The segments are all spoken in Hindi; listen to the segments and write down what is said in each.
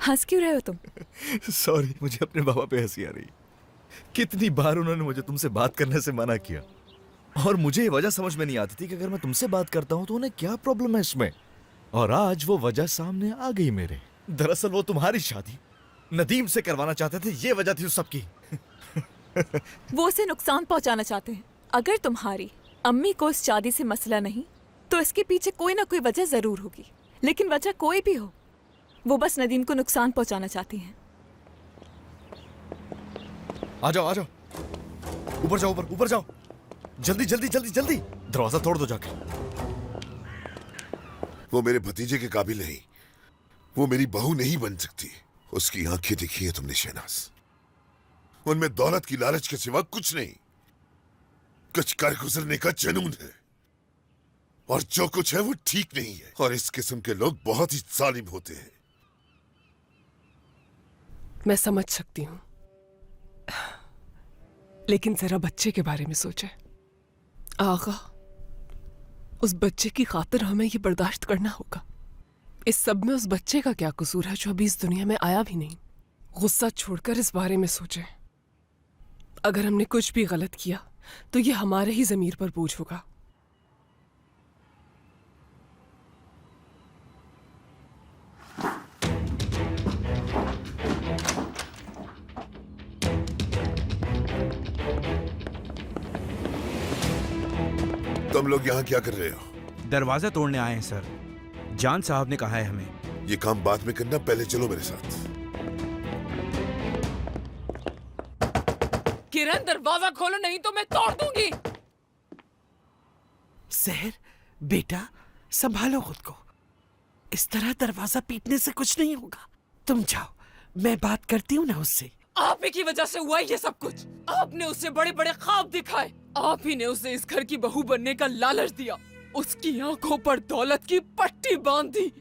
हंस क्यों रहे हो तुम? सॉरी, मुझे अपने बाबा पे हंसी आ रही। कितनी बार उन्होंने मुझे तुमसे बात करने से मना किया, और मुझे ये वजह समझ में नहीं आती थी कि अगर मैं तुमसे बात करता हूं तो उन्हें क्या प्रॉब्लम है इसमें। और आज वो वजह सामने आ गई मेरे। दरअसल वो तुम्हारी शादी नदीम से करवाना चाहते थे, ये वजह थी उस सबकी। वो उसे नुकसान पहुंचाना चाहते हैं। अगर तुम्हारी अम्मी को इस शादी से मसला नहीं तो इसके पीछे कोई ना कोई वजह जरूर होगी। लेकिन वजह कोई भी हो, वो बस नदीम को नुकसान पहुंचाना चाहती हैं। आ जाओ, आ जाओ, ऊपर जाओ, ऊपर जाओ, जल्दी जल्दी जल्दी जल्दी। दरवाजा तोड़ दो जाके। वो मेरे भतीजे के काबिल नहीं, वो मेरी बहू नहीं बन सकती। उसकी आंखें देखी है तुमने शहनाज, उनमें दौलत की लालच के सिवा कुछ नहीं। कुछ कर गुजरने का जुनून है, और जो कुछ है वो ठीक नहीं है। और इस किस्म के लोग बहुत ही जालिम होते हैं। मैं समझ सकती हूं, लेकिन जरा बच्चे के बारे में सोचे। आगा, उस बच्चे की खातिर हमें ये बर्दाश्त करना होगा। इस सब में उस बच्चे का क्या कसूर है जो अभी इस दुनिया में आया भी नहीं? गुस्सा छोड़कर इस बारे में सोचें। अगर हमने कुछ भी गलत किया तो ये हमारे ही ज़मीर पर बोझ होगा। तुम लोग यहाँ क्या कर रहे हो? दरवाजा तोड़ने आए हैं सर। जान साहब ने कहा है हमें। ये काम बाद में करना, पहले चलो मेरे साथ। किरण, दरवाजा खोलो नहीं तो मैं तोड़ दूंगी। सहर बेटा, संभालो खुद को। इस तरह दरवाजा पीटने से कुछ नहीं होगा। तुम जाओ, मैं बात करती हूँ ना उससे। आप ही की वजह से हुआ ये सब कुछ। आपने उसे बड़े बड़े ख्वाब दिखाए। आप ही ने उसे इस घर की बहू बनने का लालच दिया। उसकी आंखों पर दौलत की पट्टी बांध दी।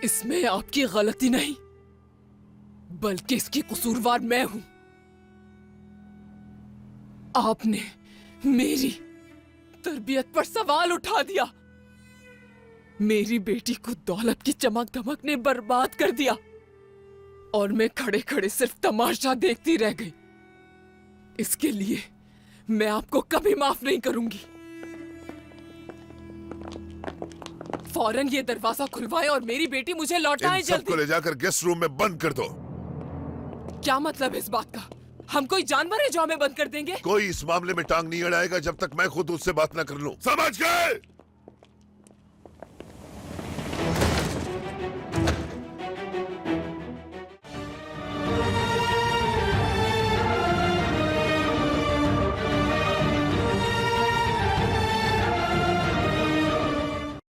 इसमें आपकी गलती नहीं, बल्कि इसकी कसूरवार मैं हूं। आपने मेरी तरबियत पर सवाल उठा दिया। मेरी बेटी को दौलत की चमक धमक ने बर्बाद कर दिया, और मैं खड़े खड़े सिर्फ तमाशा देखती रह गई। इसके लिए मैं आपको कभी माफ नहीं करूंगी। फौरन ये दरवाजा खुलवाएं और मेरी बेटी मुझे लौटाएं इन सबको जल्दी। ले जाकर गेस्ट रूम में बंद कर दो। क्या मतलब है इस बात का? हम कोई जानवर है जो हमें बंद कर देंगे? कोई इस मामले में टांग नहीं अड़ाएगा जब तक मैं खुद उससे बात ना कर लूं। समझ गए?